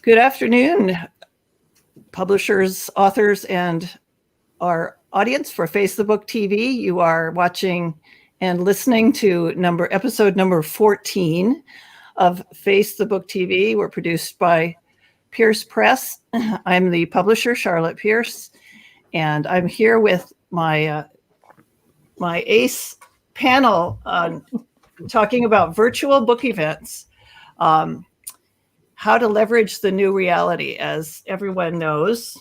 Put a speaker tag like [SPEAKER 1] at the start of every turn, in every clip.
[SPEAKER 1] Good afternoon, publishers, authors, and our audience for Face the Book TV. You are watching and listening to episode number 14 of Face the Book TV. We're produced by Pierce Press. I'm the publisher, Charlotte Pierce, and I'm here with my ace panel talking about virtual book events. How to leverage the new reality. As everyone knows,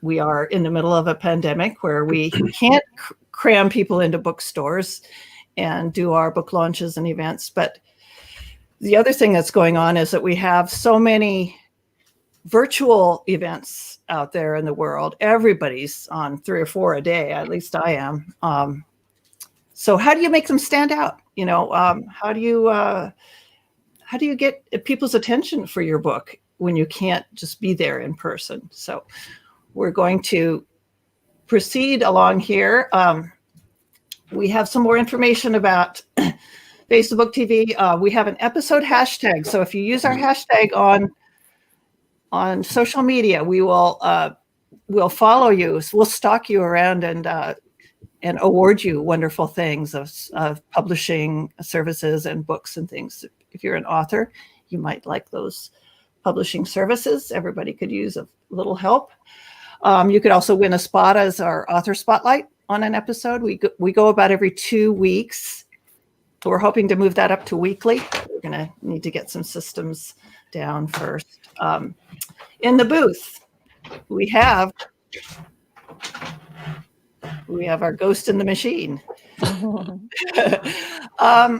[SPEAKER 1] we are in the middle of a pandemic where we can't cram people into bookstores and do our book launches and events. But the other thing that's going on is that we have so many virtual events out there in the world. Everybody's on 3 or 4 a day, at least I am. So how do you make them stand out? How do you get people's attention for your book when you can't just be there in person? So we're going to proceed along here. We have some more information about Face the Book TV. We have an episode hashtag. So if you use our hashtag on social media, we'll follow you. So we'll stalk you around and award you wonderful things of publishing services and books and things. If you're an author, you might like those publishing services. Everybody could use a little help. You could also win a spot as our author spotlight on an episode. We go about every 2 weeks. We're hoping to move that up to weekly. We're going to need to get some systems down first. In the booth, we have our ghost in the machine.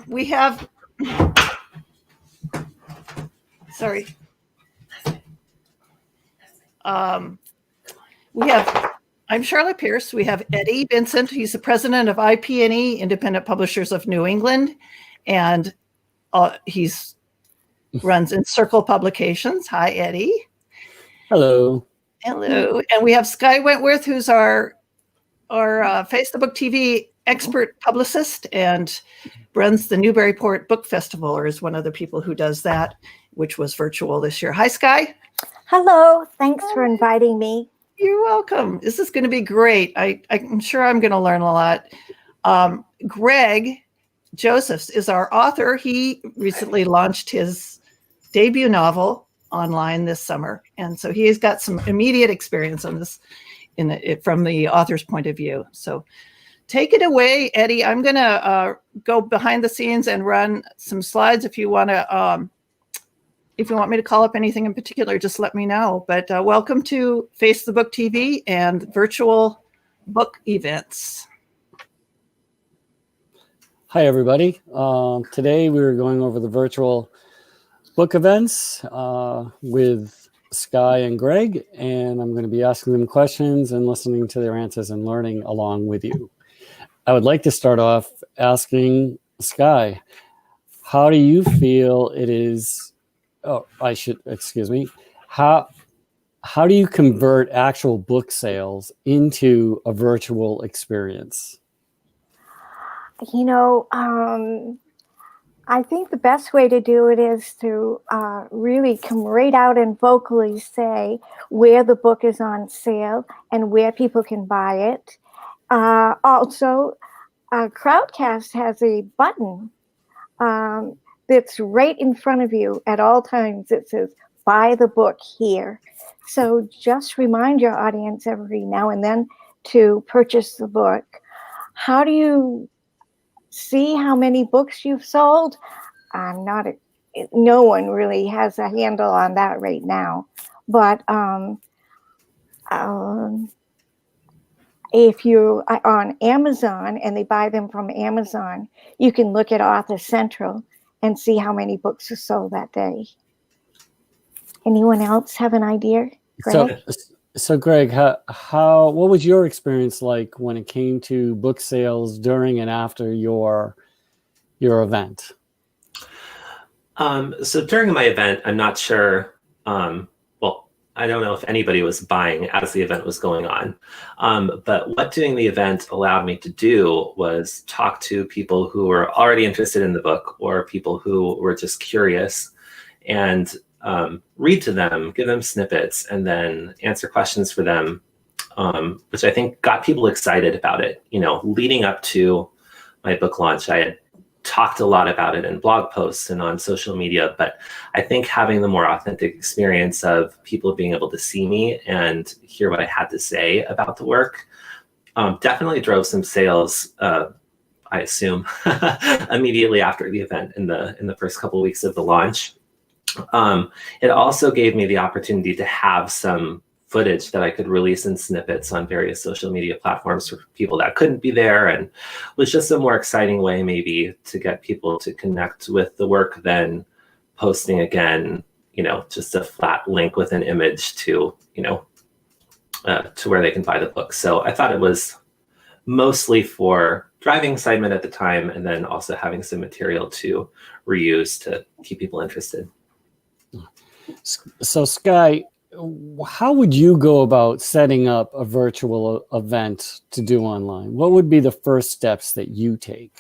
[SPEAKER 1] We have. Sorry. I'm Charlotte Pierce. We have Eddie Vincent. He's the president of IPNE, Independent Publishers of New England, and he's runs Encircle Publications. Hi, Eddie.
[SPEAKER 2] Hello.
[SPEAKER 1] Hello. And we have Skye Wentworth, who's our Face the Book TV expert publicist and runs the Newburyport Book Festival, or is one of the people who does that, which was virtual this year. Hi, Skye.
[SPEAKER 3] Hello. Thanks for inviting me.
[SPEAKER 1] You're welcome. This is going to be great. I'm sure I'm going to learn a lot. Greg Josephs is our author. He recently launched his debut novel online this summer. And so he has got some immediate experience on this from the author's point of view. So take it away, Eddie. I'm going to go behind the scenes and run some slides. If you want me to call up anything in particular, just let me know. But welcome to Face the Book TV and virtual book events.
[SPEAKER 2] Hi, everybody. Today we're going over the virtual book events with Skye and Greg, and I'm going to be asking them questions and listening to their answers and learning along with you. I would like to start off asking Skye, how do you feel it is? How do you convert actual book sales into a virtual experience?
[SPEAKER 3] I think the best way to do it is to really come right out and vocally say where the book is on sale and where people can buy it. Also, Crowdcast has a button that's right in front of you at all times. It says, buy the book here. So just remind your audience every now and then to purchase the book. How do you see how many books you've sold? No one really has a handle on that right now. But if you're on Amazon and they buy them from Amazon, you can look at Author Central and see how many books are sold that day. Anyone else have an idea? Greg?
[SPEAKER 2] So Greg, what was your experience like when it came to book sales during and after your event?
[SPEAKER 4] So during my event, I'm not sure. I don't know if anybody was buying as the event was going on. But what doing the event allowed me to do was talk to people who were already interested in the book or people who were just curious and read to them, give them snippets, and then answer questions for them, which I think got people excited about it. You know, leading up to my book launch, I had talked a lot about it in blog posts and on social media, but I think having the more authentic experience of people being able to see me and hear what I had to say about the work definitely drove some sales, I assume, immediately after the event in the first couple of weeks of the launch. It also gave me the opportunity to have some footage that I could release in snippets on various social media platforms for people that couldn't be there, and was just a more exciting way maybe to get people to connect with the work than posting again, you know, just a flat link with an image to, you know, to where they can buy the book. So I thought it was mostly for driving excitement at the time, and then also having some material to reuse to keep people interested.
[SPEAKER 2] So Skye, how would you go about setting up a virtual event to do online? What would be the first steps that you take?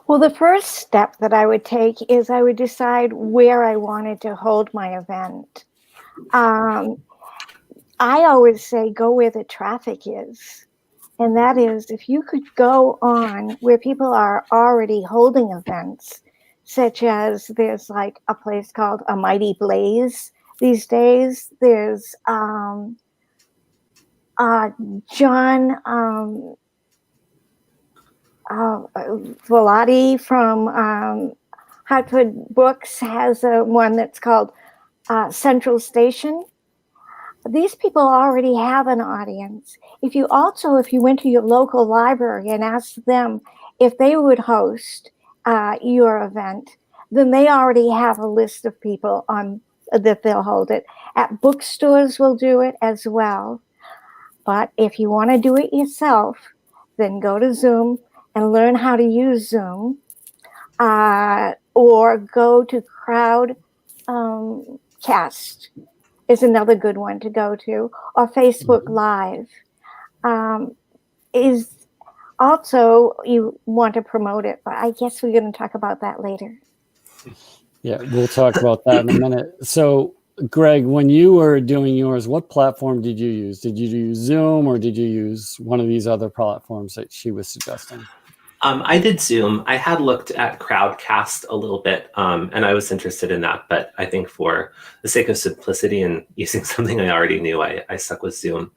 [SPEAKER 3] Well, the first step that I would take is I would decide where I wanted to hold my event. I always say go where the traffic is. And that is, if you could go on where people are already holding events, such as there's like a place called A Mighty Blaze these days. There's John Velati from Hartford Books has one that's called Central Station. These people already have an audience. If you went to your local library and asked them if they would host your event, then they already have a list of people on that they'll hold it. At bookstores will do it as well. But if you want to do it yourself, then go to Zoom and learn how to use Zoom, or go to Crowdcast is another good one to go to, or Facebook Live. Is also, you want to promote it, but I guess we're going to talk about that later.
[SPEAKER 2] Yeah, we'll talk about that in a minute. So, Greg, when you were doing yours, what platform did you use? Did you use Zoom, or did you use one of these other platforms that she was suggesting?
[SPEAKER 4] I did Zoom. I had looked at Crowdcast a little bit, and I was interested in that. But I think for the sake of simplicity and using something I already knew, I stuck with Zoom.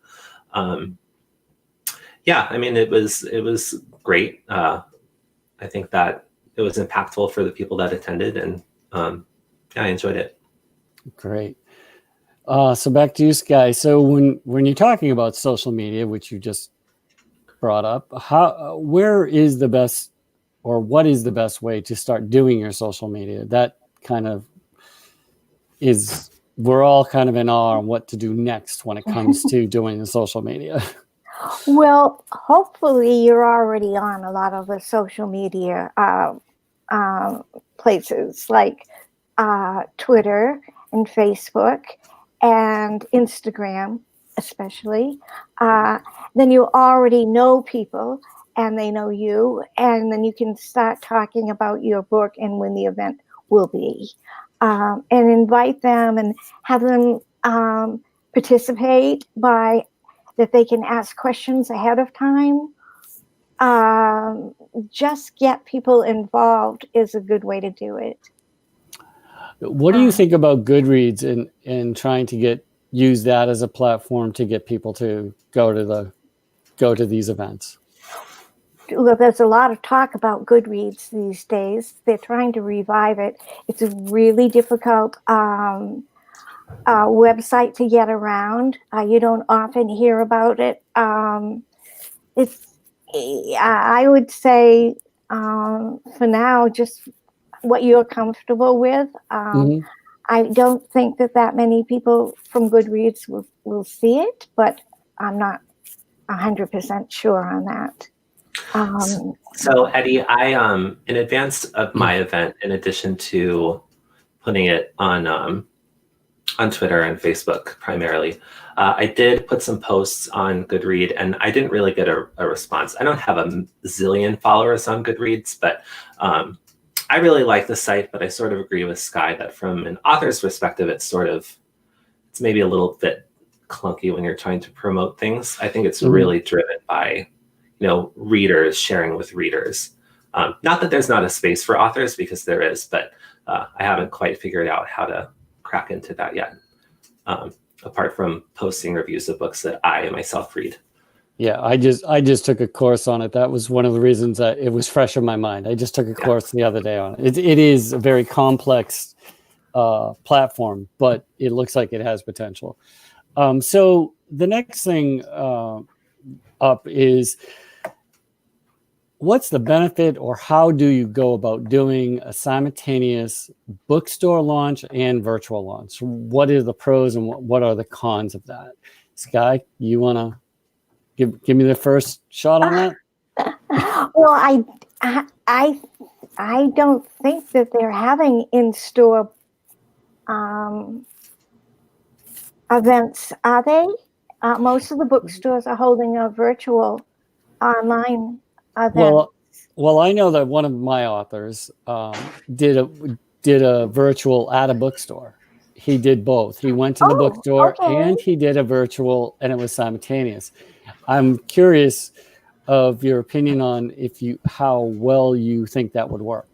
[SPEAKER 4] Yeah, I mean, it was great. I think that it was impactful for the people that attended, and yeah, I enjoyed it.
[SPEAKER 2] Great. So back to you, Skye. So when you're talking about social media, which you just brought up, where is the best, or what is the best way to start doing your social media? That kind of is, we're all kind of in awe on what to do next when it comes to doing the social media.
[SPEAKER 3] Well, hopefully you're already on a lot of the social media places like Twitter and Facebook and Instagram, especially. Then you already know people and they know you, and then you can start talking about your book and when the event will be, and invite them and have them participate by that they can ask questions ahead of time. Just get people involved is a good way to do it.
[SPEAKER 2] What do you think about Goodreads and trying to use that as a platform to get people to go to these events?
[SPEAKER 3] Well, there's a lot of talk about Goodreads these days. They're trying to revive it. It's a really difficult website to get around. You don't often hear about it. I would say for now, just what you're comfortable with. I don't think that many people from Goodreads will see it, but I'm not 100% sure on that.
[SPEAKER 4] So Eddie, I in advance of my event, in addition to putting it on Twitter and Facebook primarily, I did put some posts on Goodreads, and I didn't really get a response. I don't have a zillion followers on Goodreads, but I really like the site, but I sort of agree with Skye that from an author's perspective, it's maybe a little bit clunky when you're trying to promote things. I think it's really driven by, readers sharing with readers. Not that there's not a space for authors, because there is, but I haven't quite figured out how to crack into that yet, apart from posting reviews of books that I myself read.
[SPEAKER 2] Yeah, I just took a course on it. That was one of the reasons that it was fresh in my mind. I just took a course the other day on it. It is a very complex platform, but it looks like it has potential. So the next thing up is, what's the benefit, or how do you go about doing a simultaneous bookstore launch and virtual launch? What are the pros and what are the cons of that? Skye, you want to give me the first shot on that?
[SPEAKER 3] Well, I don't think that they're having in-store events, are they? Most of the bookstores are holding a virtual online event.
[SPEAKER 2] Well, I know that one of my authors did a virtual at a bookstore. He did both. He went to the bookstore and he did a virtual, and it was simultaneous. I'm curious of your opinion on how well you think that would work.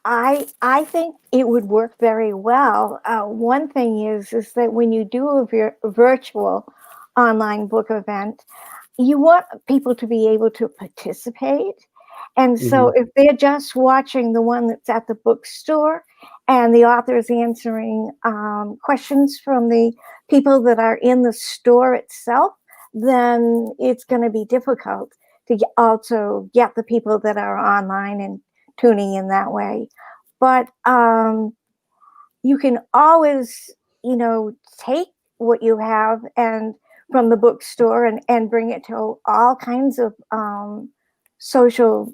[SPEAKER 3] I think it would work very well. One thing is that when you do a virtual online book event, you want people to be able to participate. And so if they're just watching the one that's at the bookstore and the author is answering questions from the people that are in the store itself, then it's going to be difficult to also get the people that are online and tuning in that way. But you can always, take what you have and from the bookstore and bring it to all kinds of social,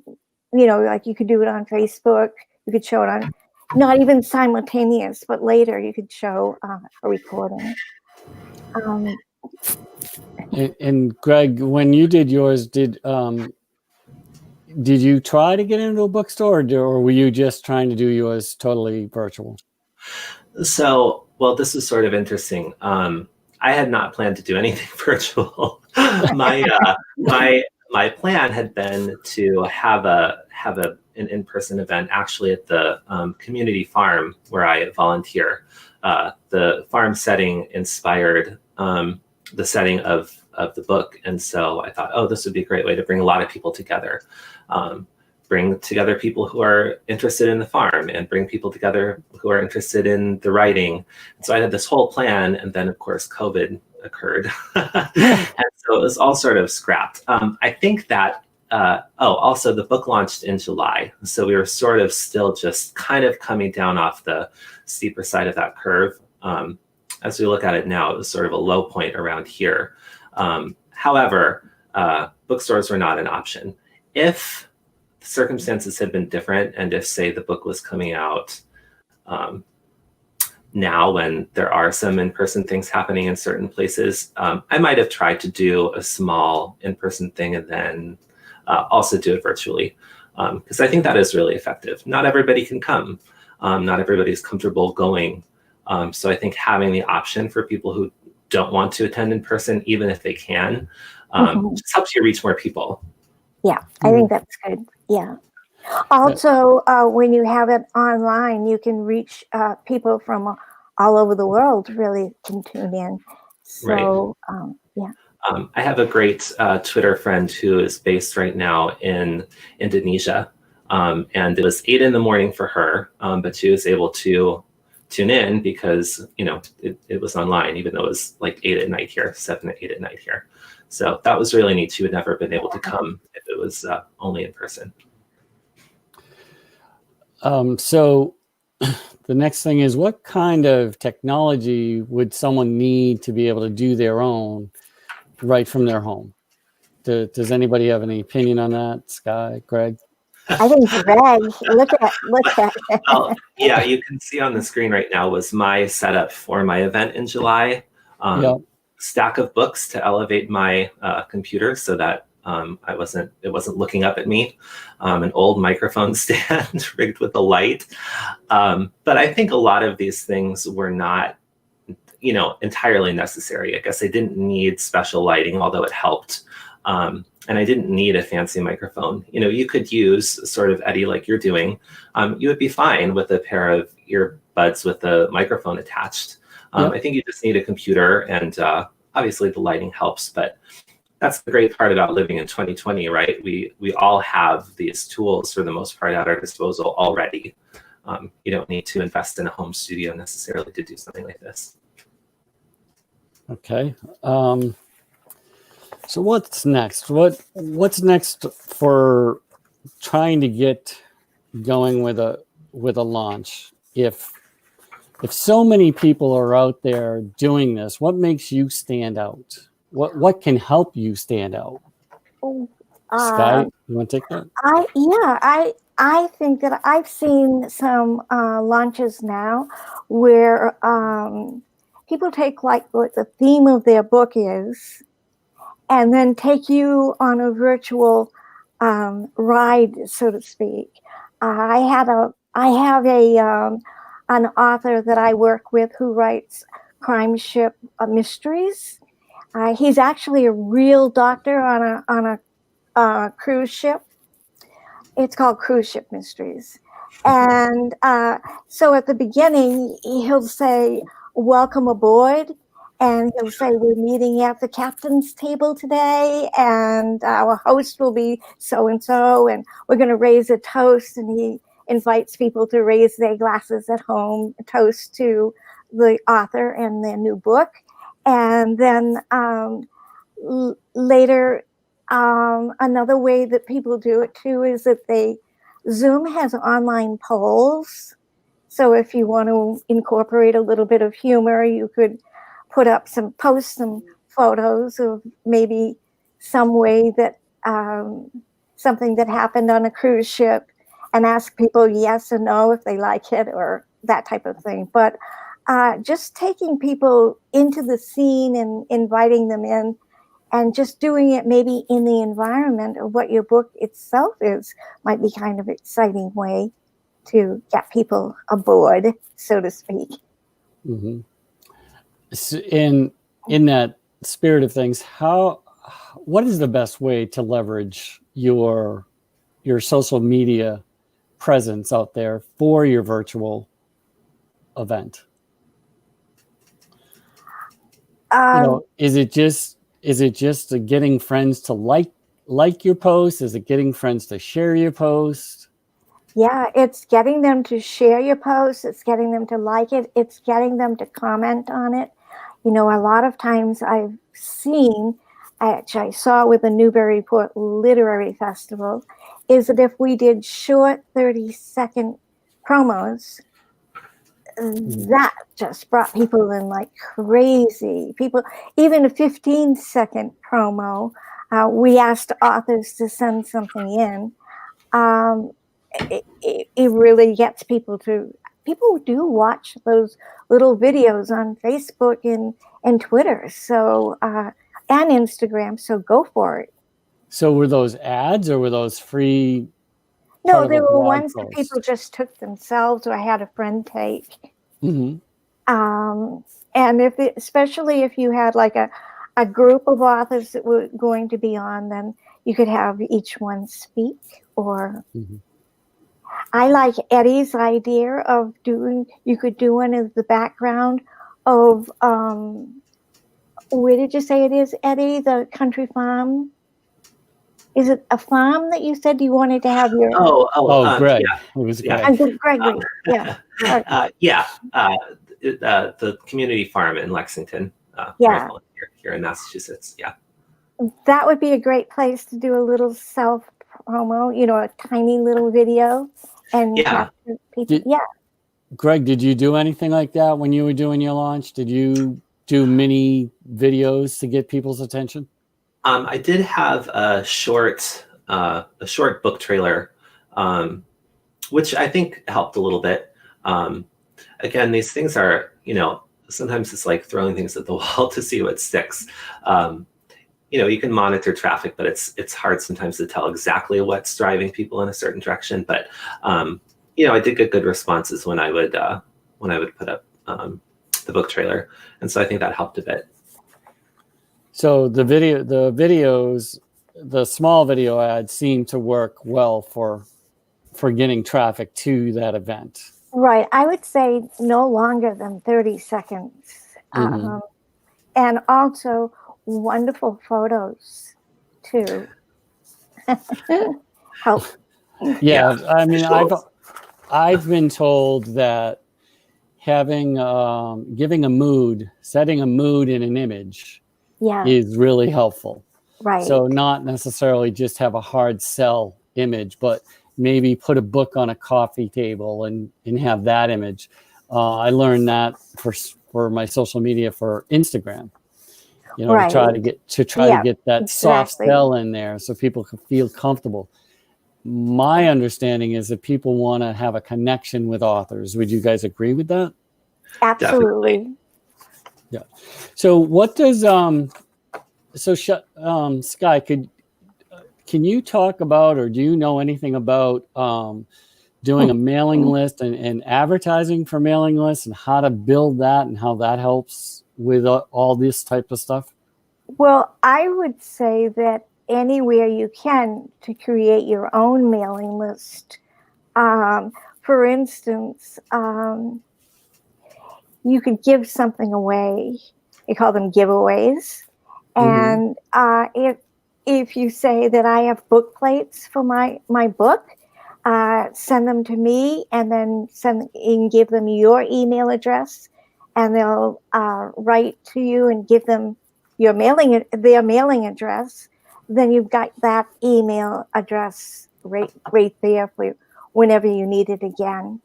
[SPEAKER 3] like you could do it on Facebook, you could show it on, not even simultaneous, but later you could show a recording.
[SPEAKER 2] And Greg, when you did yours, did you try to get into a bookstore, or were you just trying to do yours totally virtual?
[SPEAKER 4] So, well, this is sort of interesting. I had not planned to do anything virtual. My plan had been to have an in-person event actually at the community farm where I volunteer. The farm setting inspired the setting of the book, and so I thought, this would be a great way to bring a lot of people together. Bring together people who are interested in the farm and bring people together who are interested in the writing. And so I had this whole plan, and then of course COVID occurred. And so it was all sort of scrapped. I think that, also the book launched in July. So we were sort of still just kind of coming down off the steeper side of that curve. As we look at it now, it was sort of a low point around here. However, bookstores were not an option. If circumstances had been different, and if, say, the book was coming out now when there are some in-person things happening in certain places, I might have tried to do a small in-person thing and then also do it virtually, because I think that is really effective. Not everybody can come. Not everybody's comfortable going. So I think having the option for people who don't want to attend in person, even if they can, just helps you reach more people.
[SPEAKER 3] Yeah, I think that's good. Yeah. Also, when you have it online, you can reach people from all over the world really can tune in. So, yeah.
[SPEAKER 4] I have a great Twitter friend who is based right now in Indonesia. And it was 8 a.m. for her, but she was able to tune in because, it was online, even though it was like 8 at night here, 7 to 8 at night here. So that was really neat. She would never have been able to come if it was only in person.
[SPEAKER 2] So the next thing is, what kind of technology would someone need to be able to do their own right from their home? Does anybody have any opinion on that? Skye, Greg?
[SPEAKER 3] I think Greg, look at it.
[SPEAKER 4] Well, yeah, you can see on the screen right now was my setup for my event in July. Stack of books to elevate my computer so that It wasn't looking up at me. An old microphone stand rigged with a light. But I think a lot of these things were not, entirely necessary. I guess I didn't need special lighting, although it helped. And I didn't need a fancy microphone. You could use sort of, Eddie, like you're doing. You would be fine with a pair of earbuds with a microphone attached. I think you just need a computer, and obviously the lighting helps, but that's the great part about living in 2020, right? We all have these tools for the most part at our disposal already. You don't need to invest in a home studio necessarily to do something like this.
[SPEAKER 2] Okay. So what's next? What's next for trying to get going with a launch? If so many people are out there doing this, what makes you stand out? What can help you stand out? Skye, you want to take that?
[SPEAKER 3] I think that I've seen some launches now where people take like what the theme of their book is, and then take you on a virtual ride, so to speak. I have an author that I work with who writes crime ship mysteries. He's actually a real doctor on a cruise ship. It's called Cruise Ship Mysteries. And so at the beginning, he'll say, "Welcome aboard." And he'll say, "We're meeting at the captain's table today, and our host will be so-and-so, and we're going to raise a toast." And he invites people to raise their glasses at home, a toast to the author and their new book. And then later, another way that people do it too is that Zoom has online polls. So if you want to incorporate a little bit of humor, you could post some photos of maybe some way that something that happened on a cruise ship, and ask people yes or no if they like it, or that type of thing. But just taking people into the scene and inviting them in, and just doing it maybe in the environment of what your book itself is, might be kind of exciting way to get people aboard, so to speak.
[SPEAKER 2] Mm-hmm. So in that spirit of things, what is the best way to leverage your social media presence out there for your virtual event? Is it just getting friends to like your post? Is it getting friends to share your post?
[SPEAKER 3] Yeah, it's getting them to share your post. It's getting them to like it. It's getting them to comment on it. A lot of times I've seen, actually I saw with the Newburyport Literary Festival, is that if we did short 30-second promos, that just brought people in like crazy. People, even a 15-second promo, we asked authors to send something in. It really gets people do watch those little videos on Facebook and Twitter, so and Instagram, so go for it.
[SPEAKER 2] So were those ads or were those free?
[SPEAKER 3] No, they were ones that people just took themselves, or I had a friend take.
[SPEAKER 2] Mm-hmm.
[SPEAKER 3] And especially if you had like a group of authors that were going to be on, then you could have each one speak. Or I like Eddie's idea of you could do one as the background of, where did you say it is, Eddie? The country farm? Is it a farm that you said you wanted to have your?
[SPEAKER 2] Greg.
[SPEAKER 4] Yeah.
[SPEAKER 2] It was
[SPEAKER 3] Greg.
[SPEAKER 4] The community farm in Lexington. Here in Massachusetts. Yeah.
[SPEAKER 3] That would be a great place to do a little self promo. A tiny little video, and people.
[SPEAKER 2] Greg, did you do anything like that when you were doing your launch? Did you do mini videos to get people's attention?
[SPEAKER 4] I did have a short book trailer, which I think helped a little bit. Again, these things are, sometimes it's like throwing things at the wall to see what sticks. you can monitor traffic, but it's hard sometimes to tell exactly what's driving people in a certain direction. But I did get good responses when I would put up the book trailer, and so I think that helped a bit.
[SPEAKER 2] So the videos, the small video ads seem to work well for getting traffic to that event.
[SPEAKER 3] Right. I would say no longer than 30 seconds.
[SPEAKER 2] Mhm.
[SPEAKER 3] And also wonderful photos too. Help.
[SPEAKER 2] Yeah, I mean,
[SPEAKER 4] visuals.
[SPEAKER 2] I've been told that having giving a mood, setting a mood in an image
[SPEAKER 3] Yeah.
[SPEAKER 2] is really helpful.
[SPEAKER 3] Right.
[SPEAKER 2] So not necessarily just have a hard sell image, but maybe put a book on a coffee table and have that image. I learned that for my social media for Instagram.
[SPEAKER 3] Right.
[SPEAKER 2] To try to get that soft
[SPEAKER 3] exactly.
[SPEAKER 2] sell in there so people can feel comfortable. My understanding is that people want to have a connection with authors. Would you guys agree with that?
[SPEAKER 3] Absolutely.
[SPEAKER 2] Yeah. So what does Skye, can you talk about, or do you know anything about doing a mailing list and advertising for mailing lists and how to build that and how that helps with all this type of stuff?
[SPEAKER 3] Well, I would say that anywhere you can to create your own mailing list. For instance, you could give something away. They call them giveaways. And if you say that I have book plates for my book, send them to me and then give them your email address, and they'll write to you and give them their mailing address. Then you've got that email address right there for whenever you need it again.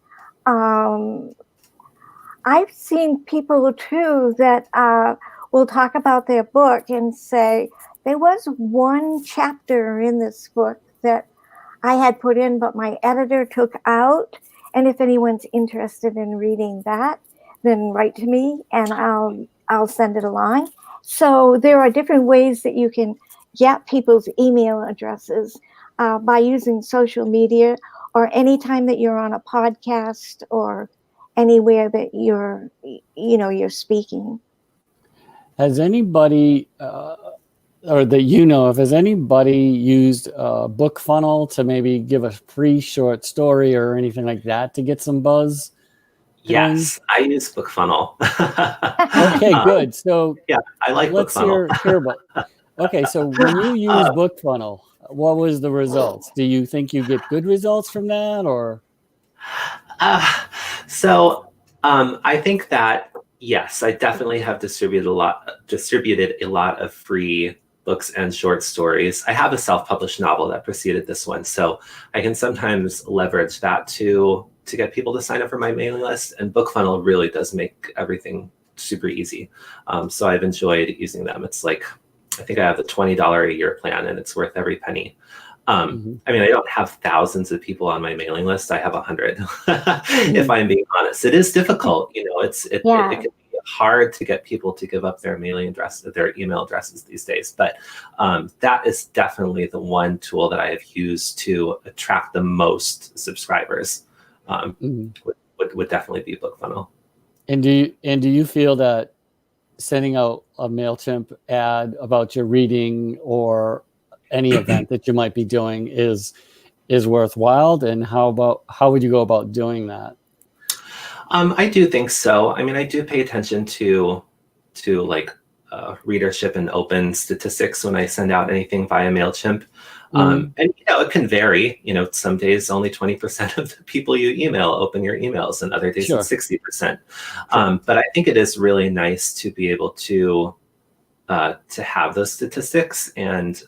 [SPEAKER 3] I've seen people too that will talk about their book and say, there was one chapter in this book that I had put in, but my editor took out. And if anyone's interested in reading that, then write to me and I'll send it along. So there are different ways that you can get people's email addresses by using social media, or anytime that you're on a podcast or anywhere that you're speaking.
[SPEAKER 2] Has anybody, or that has anybody used BookFunnel to maybe give a free short story or anything like that to get some buzz?
[SPEAKER 4] Yes, I use BookFunnel.
[SPEAKER 2] Okay, good. So
[SPEAKER 4] yeah, I like
[SPEAKER 2] let's
[SPEAKER 4] BookFunnel.
[SPEAKER 2] hear about. Okay, so when you use BookFunnel, what was the results? Do you think you get good results from that, or?
[SPEAKER 4] I think that, yes, I definitely have distributed a lot of free books and short stories. I have a self-published novel that preceded this one, so I can sometimes leverage that to get people to sign up for my mailing list. And BookFunnel really does make everything super easy. So I've enjoyed using them. It's like, I think I have the $20 a year plan, and it's worth every penny. I mean, I don't have thousands of people on my mailing list. I have 100. If I'm being honest, it is difficult. It can be hard to get people to give up their mailing address, their email addresses these days. But that is definitely the one tool that I have used to attract the most subscribers. Would definitely be BookFunnel.
[SPEAKER 2] And do you feel that sending out a MailChimp ad about your reading or any event that you might be doing is worthwhile? And how would you go about doing that?
[SPEAKER 4] I do think so. I mean, I do pay attention to like readership and open statistics when I send out anything via MailChimp. And it can vary. Some days only 20% of the people you email open your emails, and other days it's 60%. But I think it is really nice to be able to have those statistics. And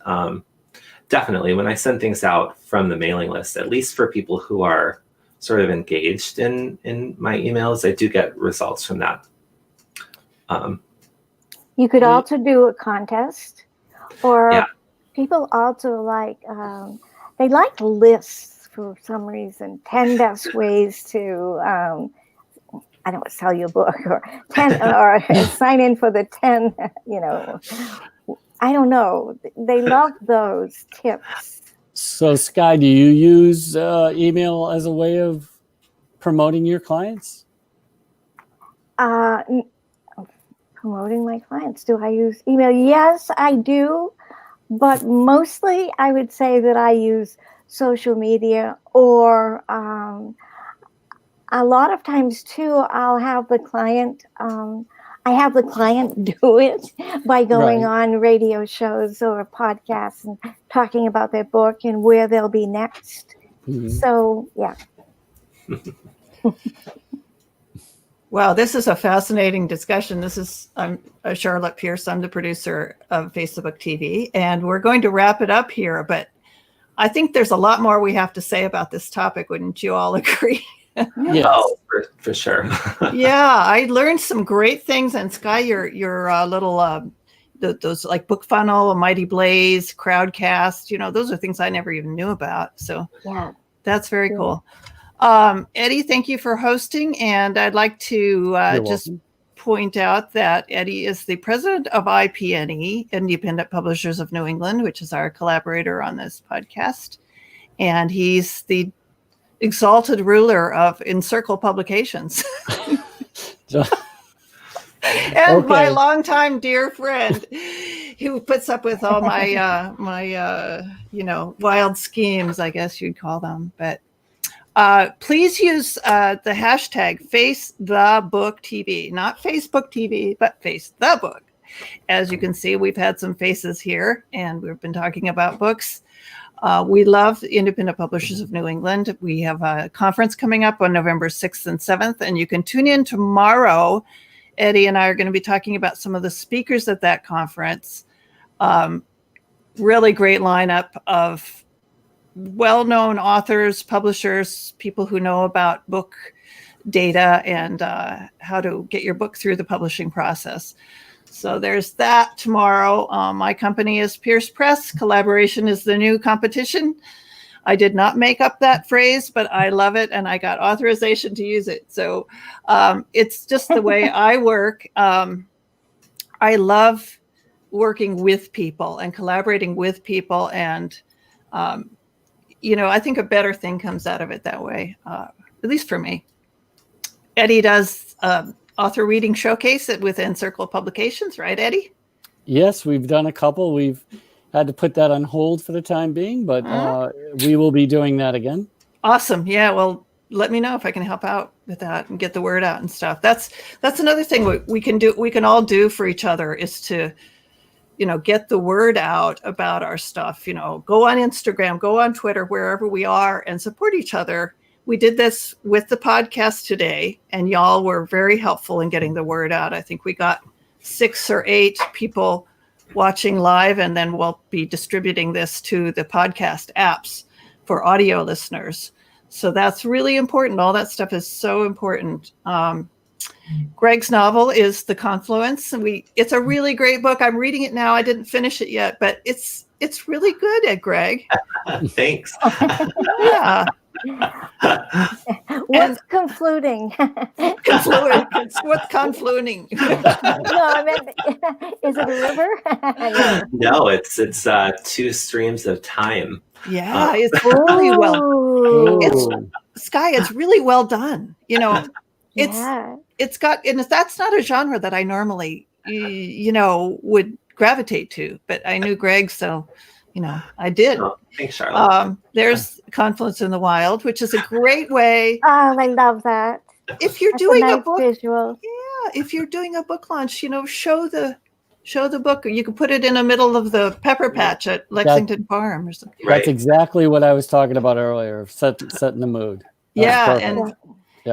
[SPEAKER 4] definitely, when I send things out from the mailing list, at least for people who are sort of engaged in my emails, I do get results from that.
[SPEAKER 3] You could also do a contest, or people also they like lists for some reason. 10 best ways to I don't sell your book, or 10 or sign in for the 10 I don't know. They love those tips.
[SPEAKER 2] So, Skye, do you use email as a way of promoting your clients?
[SPEAKER 3] Promoting my clients. Do I use email? Yes, I do. But mostly I would say that I use social media, or a lot of times too, I'll have the client, I have the client do it by going
[SPEAKER 2] Right.
[SPEAKER 3] on radio shows or podcasts and talking about their book and where they'll be next.
[SPEAKER 2] Mhm.
[SPEAKER 3] So, yeah.
[SPEAKER 1] Wow, this is a fascinating discussion. I'm Charlotte Pierce. I'm the producer of Facebook TV, and we're going to wrap it up here. But I think there's a lot more we have to say about this topic. Wouldn't you all agree?
[SPEAKER 2] Yes.
[SPEAKER 4] Oh, for sure.
[SPEAKER 1] Yeah, I learned some great things. And Skye, your little those like Book Funnel, A Mighty Blaze, Crowdcast, those are things I never even knew about. So
[SPEAKER 3] Yeah.
[SPEAKER 1] that's very cool. Eddie, thank you for hosting. And I'd like to just point out that Eddie is the president of IPNE, Independent Publishers of New England, which is our collaborator on this podcast. And he's the exalted ruler of Encircle Publications. And my longtime dear friend who puts up with all my wild schemes, I guess you'd call them. But please use the hashtag FaceTheBookTV, not Facebook TV, but Face the Book. As you can see, we've had some faces here, and we've been talking about books. We love the Independent Publishers of New England. We have a conference coming up on November 6th and 7th, and you can tune in tomorrow. Eddie and I are going to be talking about some of the speakers at that conference. Really great lineup of well-known authors, publishers, people who know about book data and how to get your book through the publishing process. So there's that tomorrow. My company is Pierce Press. Collaboration is the new competition. I did not make up that phrase, but I love it, and I got authorization to use it. So it's just the way I work. I love working with people and collaborating with people, and I think a better thing comes out of it that way, at least for me. Eddie does author reading showcase with Encircle Publications, right, Eddie?
[SPEAKER 2] Yes, we've done a couple. We've had to put that on hold for the time being, but we will be doing that again. Awesome.
[SPEAKER 1] Yeah, well, let me know if I can help out with that and get the word out and stuff. That's another thing we can all do for each other, is to get the word out about our stuff. Go on Instagram, go on Twitter, wherever we are, and support each other. We did this with the podcast today, and y'all were very helpful in getting the word out. I think we got 6 or 8 people watching live, and then we'll be distributing this to the podcast apps for audio listeners. So that's really important. All that stuff is so important. Greg's novel is The Confluence, and it's a really great book. I'm reading it now. I didn't finish it yet, but it's really good, Greg.
[SPEAKER 4] Thanks.
[SPEAKER 1] Yeah.
[SPEAKER 3] What's confluting?
[SPEAKER 1] What's confluting?
[SPEAKER 3] No, I meant, is it a river?
[SPEAKER 4] No, it's 2 streams of time.
[SPEAKER 1] Yeah, it's really well. Skye, it's really well done. It's got, and that's not a genre that I normally, would gravitate to, but I knew Greg, so, I did.
[SPEAKER 4] Oh, thanks, Charlotte.
[SPEAKER 1] There's Confluence in the Wild, which is a great way.
[SPEAKER 3] Oh, I love that.
[SPEAKER 1] If you're doing a book,
[SPEAKER 3] visual.
[SPEAKER 1] Yeah, if you're doing a book launch, show the book. You can put it in the middle of the pepper patch at Lexington Farm or something.
[SPEAKER 2] That's exactly what I was talking about earlier, setting the mood.
[SPEAKER 1] Yeah, and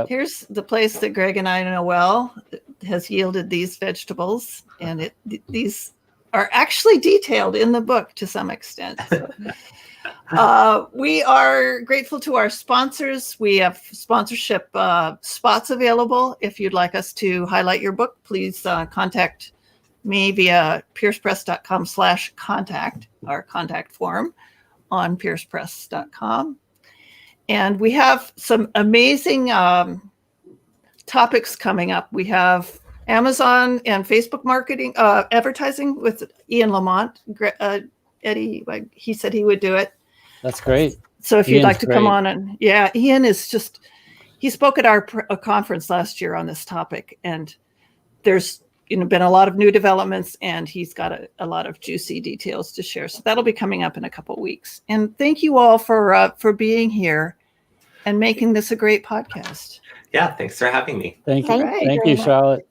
[SPEAKER 1] here's the place that Greg and I know well. It has yielded these vegetables, and these are actually detailed in the book to some extent. So, we are grateful to our sponsors. We have sponsorship spots available. If you'd like us to highlight your book, please contact me via piercepress.com/contact, our contact form on piercepress.com. And we have some amazing topics coming up. We have Amazon and Facebook marketing, advertising with Ian Lamont. Eddie, he said he would do it.
[SPEAKER 2] That's great.
[SPEAKER 1] So if you'd
[SPEAKER 2] Ian's
[SPEAKER 1] like to come
[SPEAKER 2] great.
[SPEAKER 1] on, and yeah, Ian is just, he spoke at our conference last year on this topic, and there's been a lot of new developments, and he's got a lot of juicy details to share. So that'll be coming up in a couple of weeks. And thank you all for being here and making this a great podcast.
[SPEAKER 4] Yeah, thanks for having me.
[SPEAKER 2] Thank you.
[SPEAKER 3] Thank you
[SPEAKER 2] Thank
[SPEAKER 3] very
[SPEAKER 2] you,
[SPEAKER 3] much.
[SPEAKER 2] Charlotte.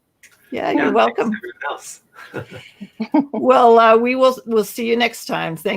[SPEAKER 1] Yeah, you're welcome.
[SPEAKER 4] Thanks to everyone else.
[SPEAKER 1] Well, we'll see you next time. Thank